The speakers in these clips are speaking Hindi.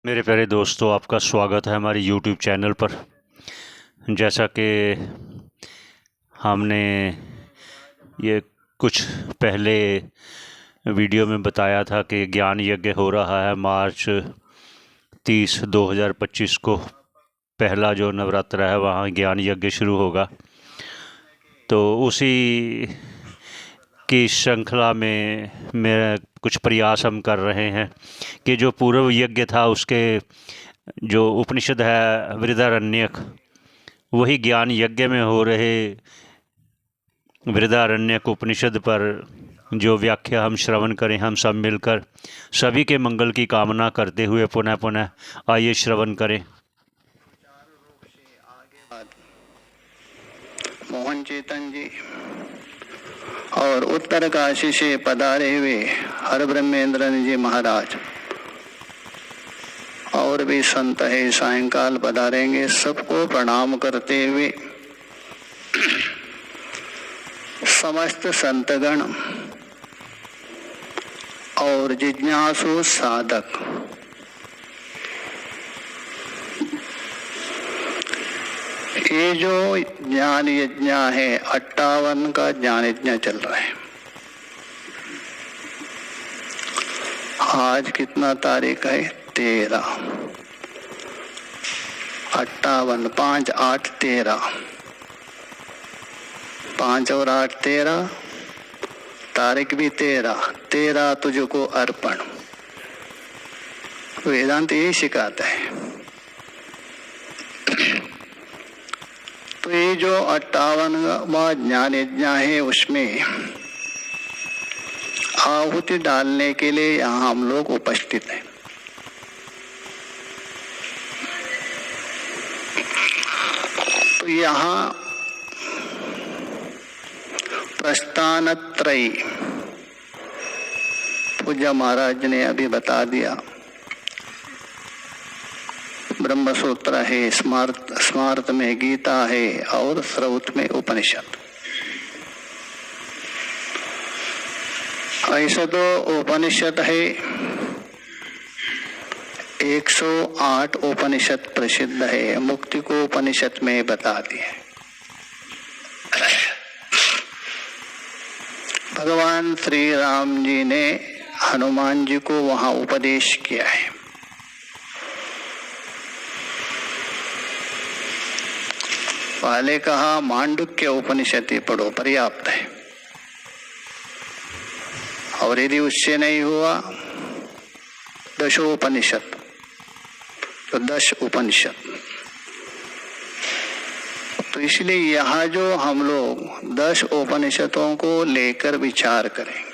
मेरे प्यारे दोस्तों, आपका स्वागत है हमारे YouTube चैनल पर। जैसा कि हमने ये कुछ पहले वीडियो में बताया था कि ज्ञान यज्ञ हो रहा है मार्च 30, 2025 को। पहला जो नवरात्र है वहाँ ज्ञान यज्ञ शुरू होगा। तो उसी की श्रृंखला में मेरा कुछ प्रयास हम कर रहे हैं कि जो पूर्व यज्ञ था उसके जो उपनिषद है बृहदारण्यक, वही ज्ञान यज्ञ में हो रहे बृहदारण्यक उपनिषद पर जो व्याख्या हम श्रवण करें, हम सब मिलकर सभी के मंगल की कामना करते हुए पुनः पुनः आइए श्रवण करें। मोहन चेतन जी और उत्तर काशी से पधारे हुए हर ब्रह्मेंद्र जी महाराज और भी संत है सायंकाल पधारेंगे। सबको प्रणाम करते हुए समस्त संतगण और जिज्ञासु साधक ये जो ज्ञान यज्ञ है 58 का ज्ञान यज्ञ चल रहा है। आज कितना तारीख है? 13। 58, 5, 8, 13, 5 और 8 13, तारीख भी 13। 13 तुझको अर्पण। वेदांत यही सिखाता है। तो ये जो 58वां ज्ञान यज्ञ है उसमें आहुति डालने के लिए यहाँ हम लोग उपस्थित हैं। तो यहाँ प्रस्थानत्रयी पूज्य महाराज ने अभी बता दिया। ब्रह्मसूत्र है, स्मार्त में गीता है और स्रोत में उपनिषद। ऐसा तो उपनिषद है 108 उपनिषद प्रसिद्ध है। मुक्ति को उपनिषद में बता दिए। भगवान श्री राम जी ने हनुमान जी को वहां उपदेश किया है। पहले कहा मांडुक्य उपनिषद पढ़ो, पर्याप्त है। और यदि उससे नहीं हुआ दशोपनिषद, तो 10 उपनिषद। तो इसलिए यहाँ जो हम लोग 10 उपनिषदों को लेकर विचार करेंगे।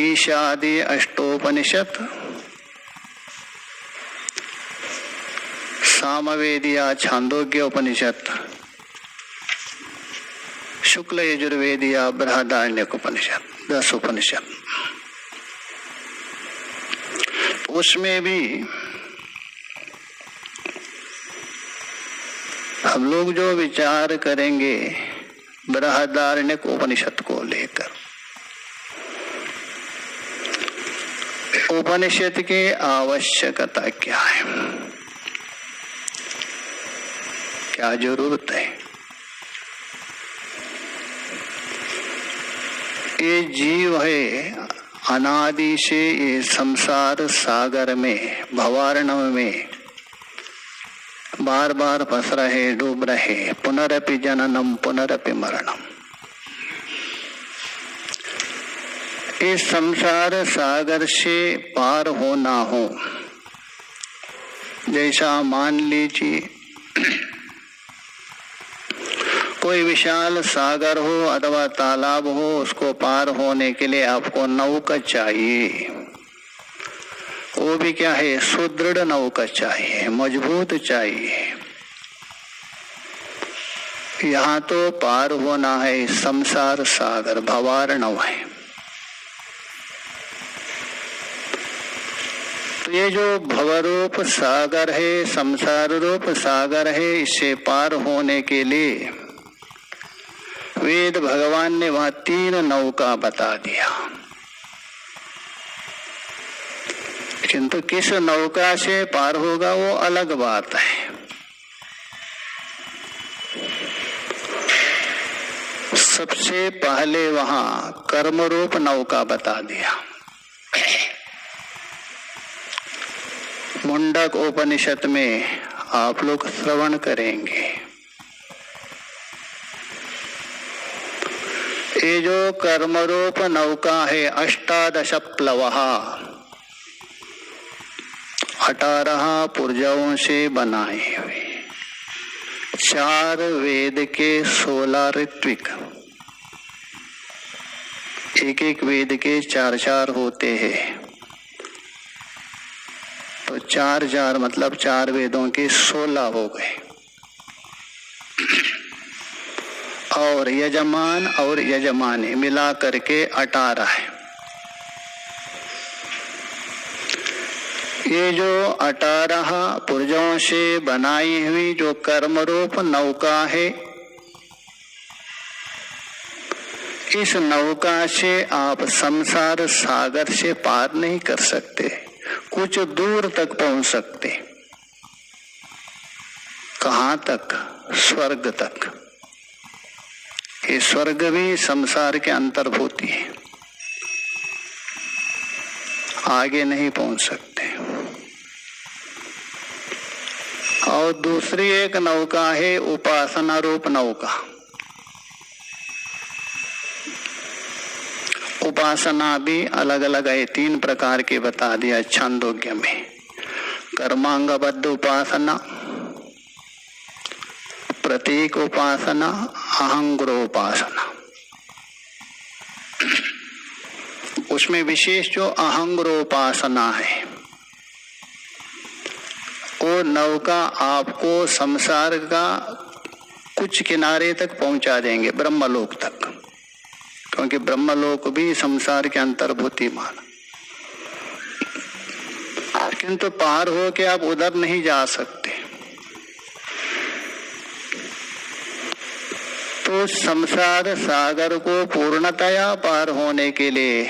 ईशादि अष्टोपनिषद, सामवेदिया छांदोग्य उपनिषद, शुक्ल यजुर्वेदिया बृहदारण्यक उपनिषद, 10 उपनिषद। उसमें भी हम लोग जो विचार करेंगे बृहदारण्यक उपनिषद को लेकर। उपनिषद की आवश्यकता क्या है, क्या जरूरत है? ये जीव है अनादि से ये संसार सागर में, भवार्णव में बार बार फंस रहे, डूब रहे। पुनरपि जननम पुनरपि मरणम। इस संसार सागर से पार हो ना हो, जैसा मान लीजिए कोई विशाल सागर हो अथवा तालाब हो, उसको पार होने के लिए आपको नौका चाहिए। वो भी क्या है? सुदृढ़ नौका चाहिए, मजबूत चाहिए। यहाँ तो पार होना है संसार सागर, भवार्णव है। तो ये जो भवरूप सागर है, संसार रूप सागर है, इससे पार होने के लिए वेद भगवान ने वहां 3 नौका बता दिया। किंतु किस नौका से पार होगा वो अलग बात है। सबसे पहले वहां कर्म रूप नौका बता दिया। मुंडक उपनिषद में आप लोग श्रवण करेंगे। ये जो कर्मरूप नौका है, अष्टादश प्लवः, 18 पुर्जों से बनाए हुए, 4 वेद के 16 ऋत्विक, एक एक वेद के 4 होते हैं, तो 4 मतलब 4 वेदों के 16 हो गए, और यजमान और यजमानी मिला करके 18 है। ये जो 18 पुर्जों से बनाई हुई जो कर्मरूप नौका है, इस नौका से आप संसार सागर से पार नहीं कर सकते, कुछ दूर तक पहुंच सकते। कहां तक? स्वर्ग तक। ये स्वर्ग भी संसार के अंतर्भूति है, आगे नहीं पहुंच सकते। और दूसरी एक नौका है उपासना रूप नौका। उपासना भी अलग अलग है, 3 प्रकार की बता दिया छांदोग्य में। कर्मांगबद्ध उपासना, प्रतीक उपासना, अहंग्रोपासना। उसमें विशेष जो अहंग्रोपासना है, वो नौका आपको संसार का कुछ किनारे तक पहुंचा देंगे, ब्रह्मलोक तक, क्योंकि ब्रह्मलोक भी संसार के अंतर्भूति मान। किंतु पार हो के आप उधर नहीं जा सकते। तो संसार सागर को पूर्णतया पार होने के लिए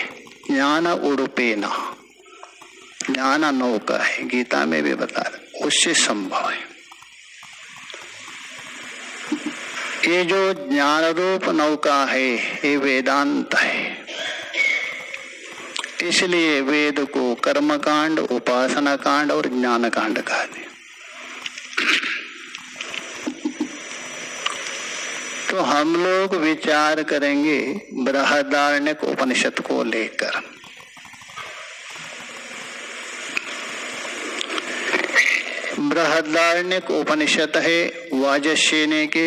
ज्ञान उड़ुपेना, ज्ञान नौका है, गीता में भी बता रहे, उससे संभव है। ये जो ज्ञान रूप नौका है, ये वेदांत है। इसलिए वेद को कर्म कांड, उपासना कांड और ज्ञान कांड कहते। तो हम लोग विचार करेंगे बृहदारण्यक उपनिषद को लेकर। बृहदारण्यक उपनिषद है वाजसेन्या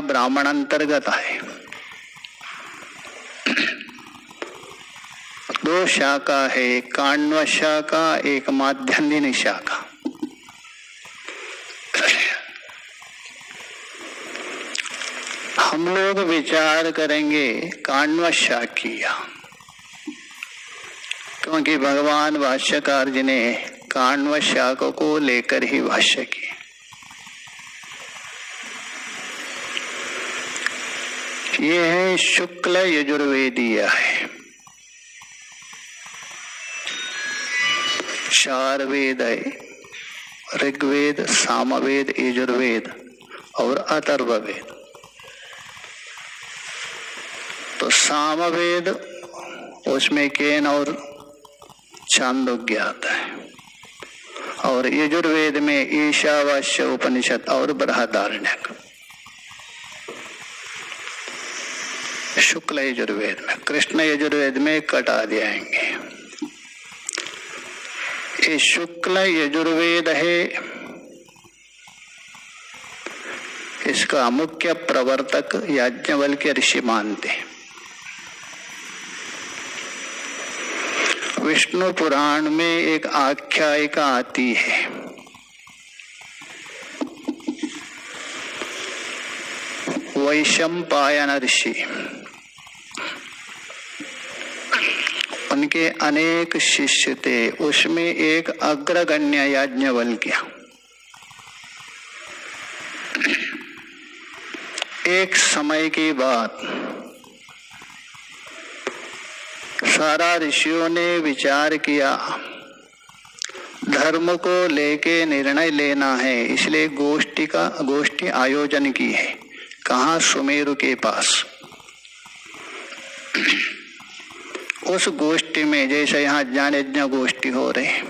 ब्राह्मण अंतर्गत है। 2 शाखा है, एक काण्व शाखा, एक माध्यन्दिनी शाखा। हम लोग विचार करेंगे काण्व शाखीय, क्योंकि भगवान भाष्यकार जी ने काण्व शाखा को लेकर ही भाष्य किए। ये है शुक्ल यजुर्वेदीय है, 4 वेद है, ऋग्वेद, सामवेद, यजुर्वेद और अथर्ववेद। तो सामवेद उसमें केन और छांदोग्य आता है, और यजुर्वेद में ईशावास्य उपनिषद और बृहदारण्यक। शुक्ल यजुर्वेद में, कृष्ण यजुर्वेद में कटा दियाएंगे। ये शुक्ल यजुर्वेद है, इसका मुख्य प्रवर्तक याज्ञवल्क्य ऋषि मानते हैं। विष्णु पुराण में एक आख्यायिका आती है, वैशंपायन ऋषि, उनके अनेक शिष्य थे, उसमें एक अग्रगण्य याज्ञवल्क्य। एक समय की बात, सारा ऋषियों ने विचार किया धर्म को लेके निर्णय लेना है, इसलिए गोष्ठी आयोजन की है। कहाँ? सुमेरु के पास। उस गोष्ठी में जैसे यहाँ ज्ञान यज्ञ गोष्ठी हो रही,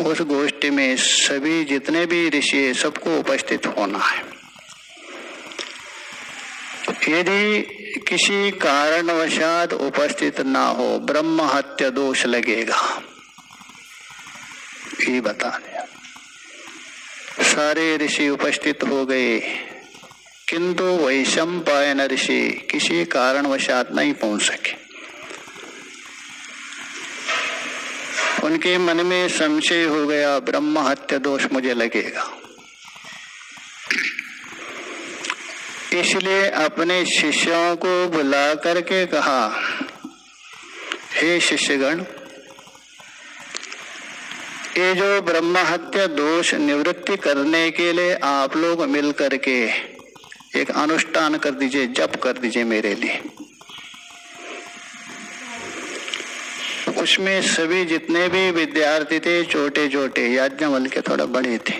उस गोष्ठी में सभी जितने भी ऋषि है सबको उपस्थित होना है। यदि किसी कारणवशात उपस्थित ना हो, ब्रह्म हत्या दोष लगेगा, ये बता दिया। सारे ऋषि उपस्थित हो गए, किंतु वैशंपायन ऋषि किसी कारणवशात नहीं पहुंच सके। उनके मन में संशय हो गया, ब्रह्म हत्या दोष मुझे लगेगा। इसलिए अपने शिष्यों को बुला करके कहा, हे शिष्यगण, ये जो ब्रह्म हत्या दोष निवृत्ति करने के लिए आप लोग मिल करके एक अनुष्ठान कर दीजिए, जप कर दीजिए मेरे लिए। उसमें सभी जितने भी विद्यार्थी थे, छोटे छोटे, याज्ञवल्क्य थोड़ा बड़े थे,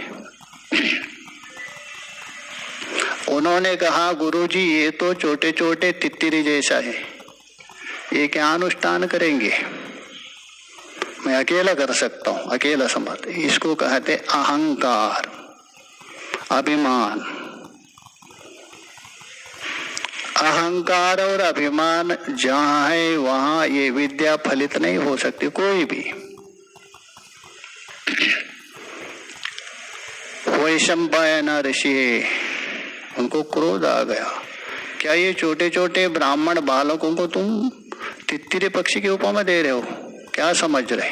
उन्होंने कहा, गुरुजी ये तो छोटे छोटे तित्तिरी जैसा है, ये क्या अनुष्ठान करेंगे? मैं अकेला कर सकता हूं, अकेला समर्थ। इसको कहते अहंकार, अभिमान। अहंकार और अभिमान जहां है वहां ये विद्या फलित नहीं हो सकती कोई भी। वैशंपायन ऋषि, उनको क्रोध आ गया, क्या ये छोटे छोटे ब्राह्मण बालकों को तुम तित्तिरी पक्षी के उपमा दे रहे हो? क्या समझ रहे?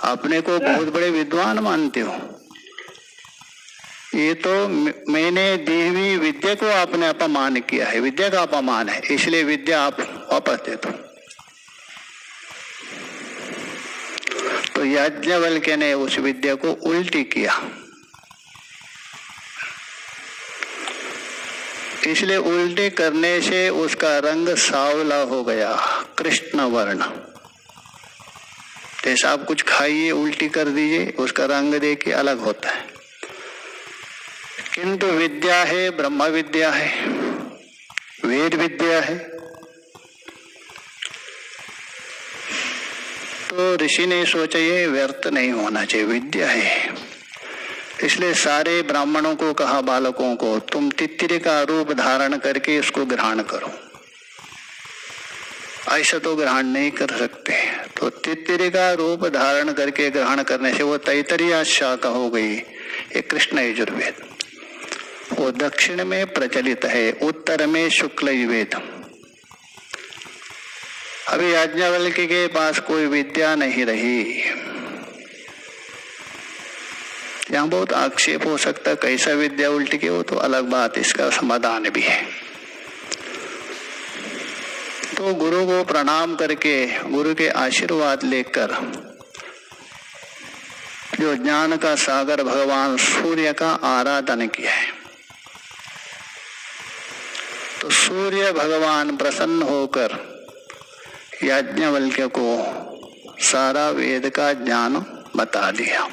अपने को बहुत बड़े विद्वान मानते हो? ये तो मैंने दी हुई विद्या को आपने अपमान किया है, विद्या का अपमान है, इसलिए विद्या आप वापस दे दो। तो याज्ञवल्क्य ने उस विद्या को उल्टी किया, इसलिए उल्टी करने से उसका रंग सांवला हो गया, कृष्ण वर्ण। जैसा आप कुछ खाइए, उल्टी कर दीजिए, उसका रंग देखिए अलग होता है। किंतु विद्या है, ब्रह्म विद्या है, वेद विद्या है। तो ऋषि ने सोचा ये व्यर्थ नहीं होना चाहिए, विद्या है। इसलिए सारे ब्राह्मणों को कहा, बालकों को, तुम तित्तिरी का रूप धारण करके इसको ग्रहण करो। ऐसा तो ग्रहण नहीं कर सकते, तो तित्तिरी का रूप धारण करके ग्रहण करने से वो तैतरीय शाखा हो गई, ये कृष्ण यजुर्वेद। वो दक्षिण में प्रचलित है, उत्तर में शुक्ल यजुर्वेद। अभी याज्ञवल्क्य के पास कोई विद्या नहीं रही। यहाँ बहुत आक्षेप हो सकता है, कैसा विद्या उल्टी की, वो तो अलग बात, इसका समाधान भी है। तो गुरु को प्रणाम करके, गुरु के आशीर्वाद लेकर, जो ज्ञान का सागर भगवान सूर्य का आराधन किया है, तो सूर्य भगवान प्रसन्न होकर याज्ञवल्क्य को सारा वेद का ज्ञान बता दिया।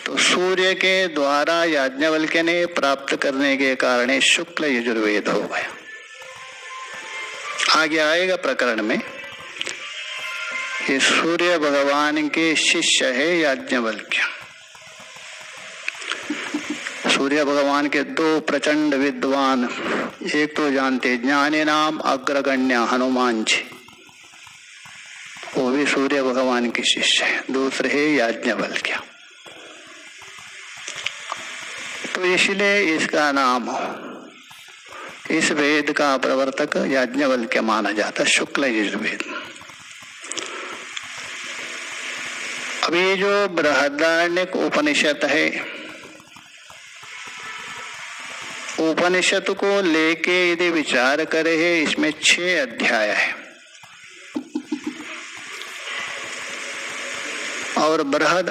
तो सूर्य के द्वारा याज्ञवल्क्य ने प्राप्त करने के कारण शुक्ल यजुर्वेद हो गया। आगे आएगा प्रकरण में, ये सूर्य भगवान के शिष्य है याज्ञवल्क्य। सूर्य भगवान के दो प्रचंड विद्वान, एक तो जानते ज्ञानी नाम अग्रगण्य हनुमान जी, वो भी सूर्य भगवान के शिष्य है। दूसरे है याज्ञवल्क्य। तो इसलिए इसका नाम, इस वेद का प्रवर्तक याज्ञवल्क्य माना जाता, शुक्ल यजुर्वेद। अभी जो बृहदारण्यक उपनिषद है, उपनिषद को लेके यदि विचार करे है, इसमें 6 अध्याय है, और बृहद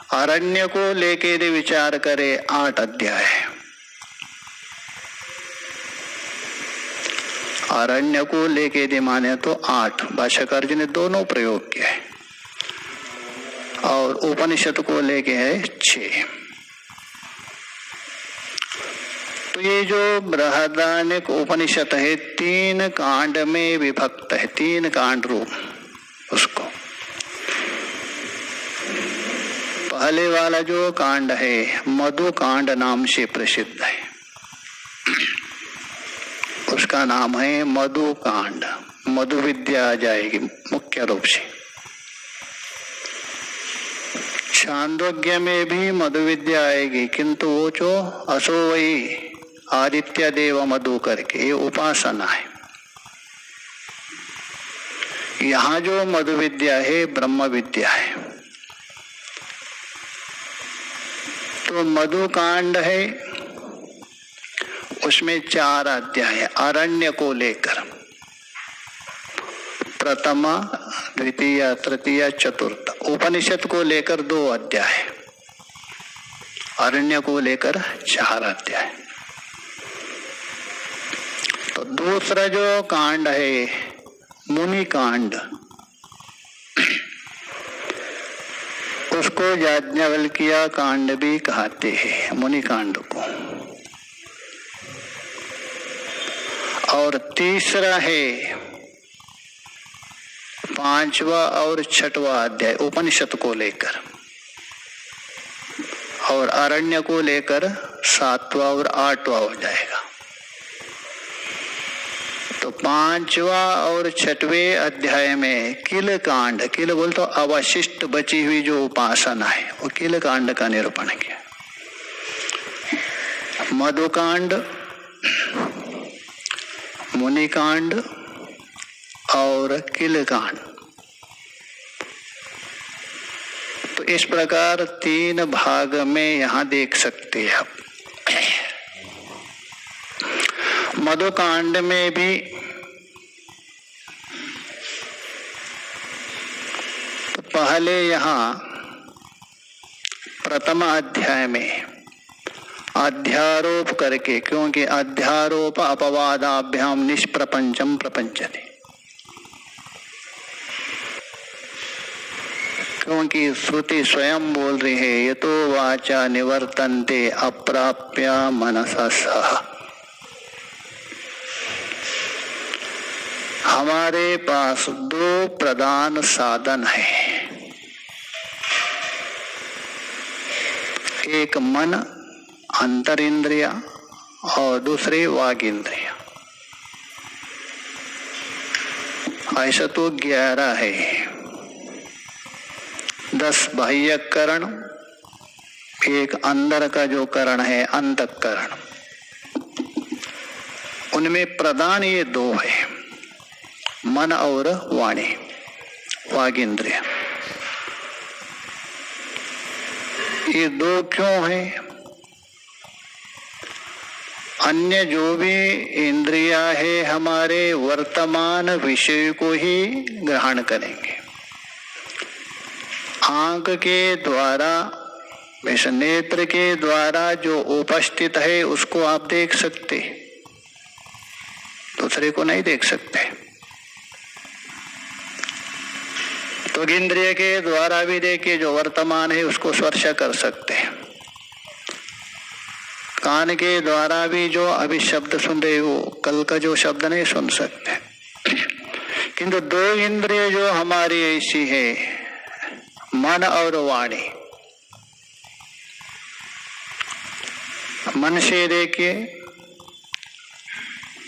आरण्य को लेके यदि विचार करे 8 अध्याय है। आरण्य को लेके यदि माने तो 8, भाष्यकार जी ने दोनों प्रयोग किया है। और उपनिषद को लेके है 6। तो ये जो बृहदारण्यक उपनिषद है 3 कांड में विभक्त है, 3 कांड रूप उसको। पहले वाला जो कांड है मधु कांड नाम से प्रसिद्ध है, उसका नाम है मधु कांड। मधु विद्या आ जाएगी मुख्य रूप से। छांदोग्य में भी मधु विद्या आएगी, किंतु वो जो असो वही आदित्य देव मधु करके ये उपासना है। यहाँ जो मधु विद्या है ब्रह्म विद्या है। तो मधु कांड है, उसमें 4 अध्याय अरण्य को लेकर, प्रथम द्वितीय तृतीय चतुर्थ। उपनिषद को लेकर 2 अध्याय, अरण्य को लेकर 4 अध्याय। तो दूसरा जो कांड है मुनि कांड, उसको याज्ञवल्क्य कांड भी कहते हैं, मुनि कांड को। और तीसरा है 5वां और 6वां अध्याय उपनिषद को लेकर, और अरण्य को लेकर 7वां और 8वां हो जाएगा। तो 5वां और 6वें अध्याय में किल कांड, किल बोल तो अवशिष्ट बची हुई जो उपासना है, वो किल कांड का निरूपण किया। मधुकांड, मुनिकांड और किल कांड। तो इस प्रकार 3 भाग में यहां देख सकते हैं आप। मधुकांड में भी तो पहले यहाँ प्रथम अध्याय में अध्यारोप करके, क्योंकि अध्यारोप अपवादाभ्याम निष्प्रपंचम प्रपंचते, क्योंकि श्रुति स्वयं बोल रही है ये तो वाचा निवर्तन्ते अप्राप्य मनसा सह। हमारे पास 2 प्रधान साधन है, एक मन अंतर इंद्रिया और दूसरे वाग इंद्रिया। ऐसा तो 11 है। 10 बाह्य करण, एक अंदर का जो करण है अंतःकरण, उनमें प्रधान ये 2 है, मन और वाणी, वाग इंद्रिय। ये 2 क्यों है? अन्य जो भी इंद्रिया है हमारे वर्तमान विषय को ही ग्रहण करेंगे। आंख के द्वारा, वैसे नेत्र के द्वारा जो उपस्थित है उसको आप देख सकते, दूसरे को नहीं देख सकते। तो इंद्रिय के द्वारा भी देखिए जो वर्तमान है उसको स्पर्श कर सकते हैं। कान के द्वारा भी जो अभी शब्द सुन रहे हो, कल का जो शब्द नहीं सुन सकते। किंतु 2 इंद्रिय जो हमारी ऐसी है, मन और वाणी। मन से देखिए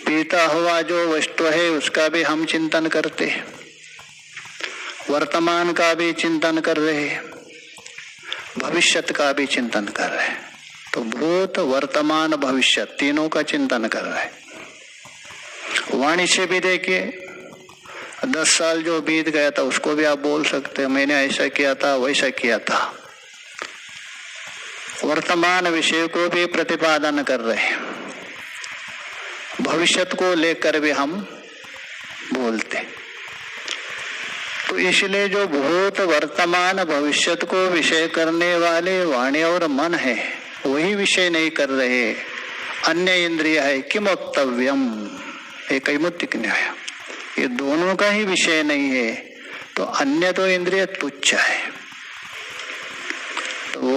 पीता हुआ जो वस्तु है उसका भी हम चिंतन करते हैं, वर्तमान का भी चिंतन कर रहे हैं, भविष्यत का भी चिंतन कर रहे हैं। तो भूत वर्तमान भविष्य तीनों का चिंतन कर रहे हैं। वाणी से भी देखिए 10 साल जो बीत गया था उसको भी आप बोल सकते हैं, मैंने ऐसा किया था वैसा किया था। वर्तमान विषय को भी प्रतिपादन कर रहे हैं, भविष्यत को लेकर भी हम बोलते। तो इसलिए जो भूत वर्तमान भविष्यत को विषय करने वाले वाणी और मन है वही विषय नहीं कर रहे, अन्य इंद्रिय है। किम वक्तव्यम, एक कैमुत्तिक न्याय, ये दोनों का ही विषय नहीं है तो अन्य तो इंद्रिय तुच्छ है।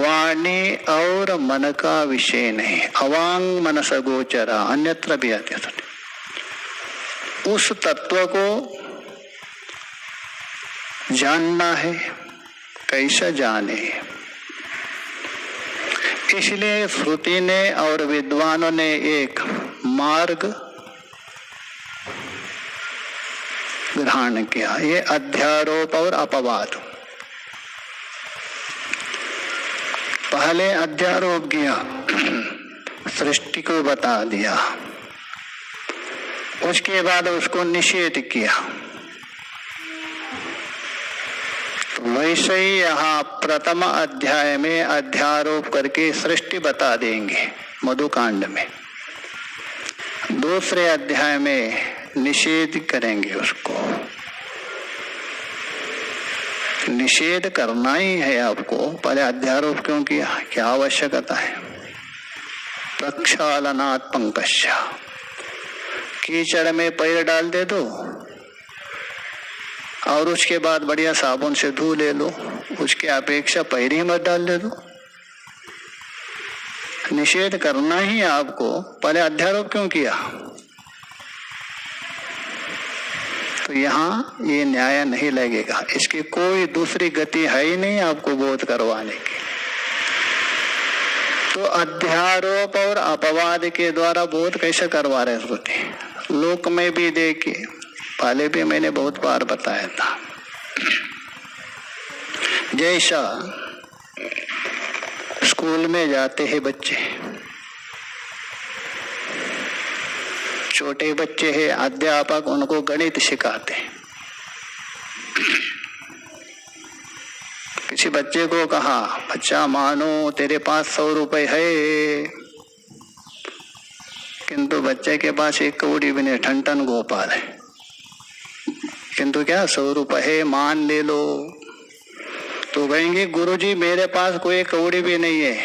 वाणी और मन का विषय नहीं। अवांग मनस गोचरा अन्यत्र भी आते हैं। उस तत्व को जानना है, कैसा जाने। इसलिए श्रुति ने और विद्वानों ने एक मार्ग ग्रहण किया, ये अध्यारोप और अपवाद। पहले अध्यारोप किया, सृष्टि को बता दिया, उसके बाद उसको निषेध किया। तो वैसे ही यहाँ प्रथम अध्याय में अध्यारोप करके सृष्टि बता देंगे मधुकांड में, दूसरे अध्याय में निषेध करेंगे। उसको निषेध करना ही है आपको, पहले अध्यारोप क्यों किया, क्या आवश्यकता है। प्रक्षालनात् पंकस्य, कीचड़ में पैर डाल दे दो और उसके बाद बढ़िया साबुन से धो ले लो, उसके अपेक्षा पैर ही मत डाल दे दो। निषेध करना ही आपको, पहले अध्यारोप क्यों किया। तो यहाँ ये न्याय नहीं लगेगा, इसकी कोई दूसरी गति है ही नहीं आपको बोध करवाने की। तो अध्यारोप और अपवाद के द्वारा बोध कैसे करवा रहे श्रुति। लोक में भी देखिए, पहले भी मैंने बहुत बार बताया था, जैसा स्कूल में जाते हैं बच्चे, छोटे बच्चे हैं, अध्यापक उनको गणित सिखाते हैं। किसी बच्चे को कहा, बच्चा मानो तेरे पास 100 रुपए है, किंतु बच्चे के पास 1 कौड़ी भी नहीं, ठन गोपाल है, किंतु क्या 100 रुपए है, मान ले लो। तो कहेंगे गुरुजी मेरे पास कोई कौड़ी भी नहीं है।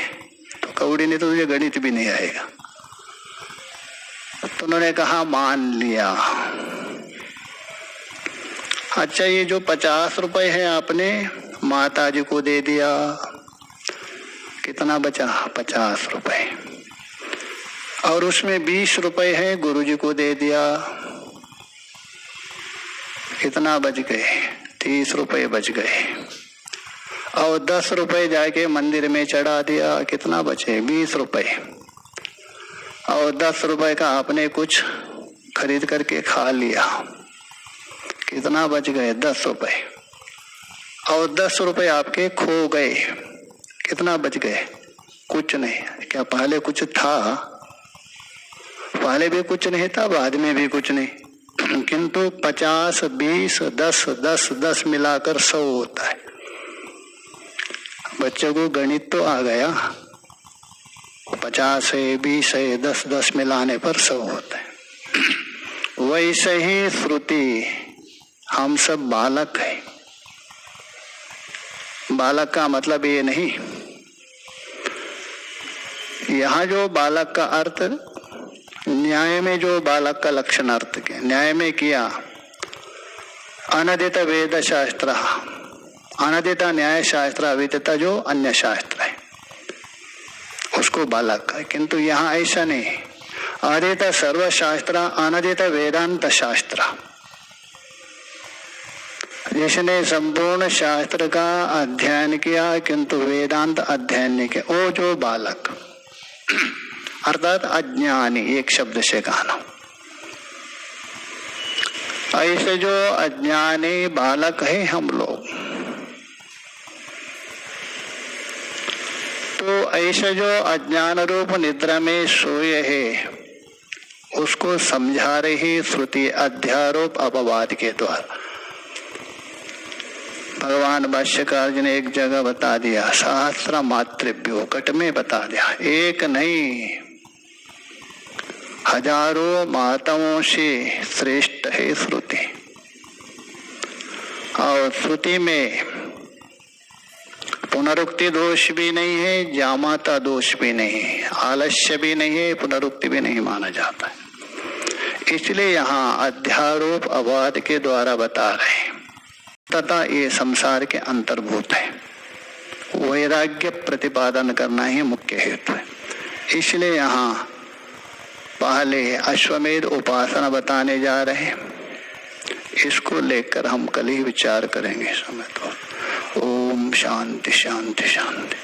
तो कौड़ी नहीं तो तुझे गणित भी नहीं आएगा। तो उन्होंने कहा मान लिया। अच्छा, ये जो 50 रुपए है आपने माता जी को दे दिया, कितना बचा, 50 रुपए, और उसमें 20 रुपए है गुरुजी को दे दिया, कितना बच गए, 30 रुपए बच गए। और 10 रुपए जाके मंदिर में चढ़ा दिया, कितना बचे, 20 रुपए। और 10 रुपए का आपने कुछ खरीद करके खा लिया, कितना बच गए, 10 रुपए। और 10 रुपए आपके खो गए, कितना बच गए, कुछ नहीं। क्या पहले कुछ था, पहले भी कुछ नहीं था, बाद में भी कुछ नहीं, किंतु 50, 20, 10, 10, 10 मिलाकर 100 होता है। बच्चों को गणित तो आ गया, 50 है, 20 है, 10, 10 मिलाने पर 100 होता है। वैसे ही श्रुति, हम सब बालक है। बालक का मतलब ये नहीं, यहाँ जो बालक का अर्थ न्याय में, जो बालक का लक्षण अर्थ के न्याय में किया, अनदित वेद शास्त्र, अनदित न्याय शास्त्र, अविदित जो अन्य शास्त्र है उसको बालक है। किंतु यहाँ ऐसा नहीं, अदित सर्वशास्त्र, अनदित वेदांत शास्त्र। जिसने संपूर्ण शास्त्र का अध्ययन किया किंतु वेदांत अध्ययन नहीं किया, वो जो बालक अर्थात अज्ञानी, एक शब्द से कहना। ऐसे जो अज्ञानी बालक है हम लोग, तो ऐसे जो अज्ञान रूप निद्रा में सोए है, उसको समझा रही श्रुति अध्यारोप अपवाद के द्वारा। भगवान भाष्यकार जी ने एक जगह बता दिया, सहस्र मातृभ्यो, कट में बता दिया, एक नहीं हजारों माताओं से श्रेष्ठ है श्रुति। और श्रुति में पुनरुक्ति दोष भी नहीं है, जामाता दोष भी नहीं है, आलस्य भी नहीं है, पुनरुक्ति भी नहीं माना जाता है। इसलिए यहाँ अध्यारोप अपवाद के द्वारा बता रहे हैं, तथा ये संसार के अंतर्भूत है। वह वैराग्य प्रतिपादन करना ही मुख्य हेतु है। इसलिए यहाँ पहले अश्वमेध उपासना बताने जा रहे हैं। इसको लेकर हम कल ही विचार करेंगे समय तो। ओम शांति शांति शांति।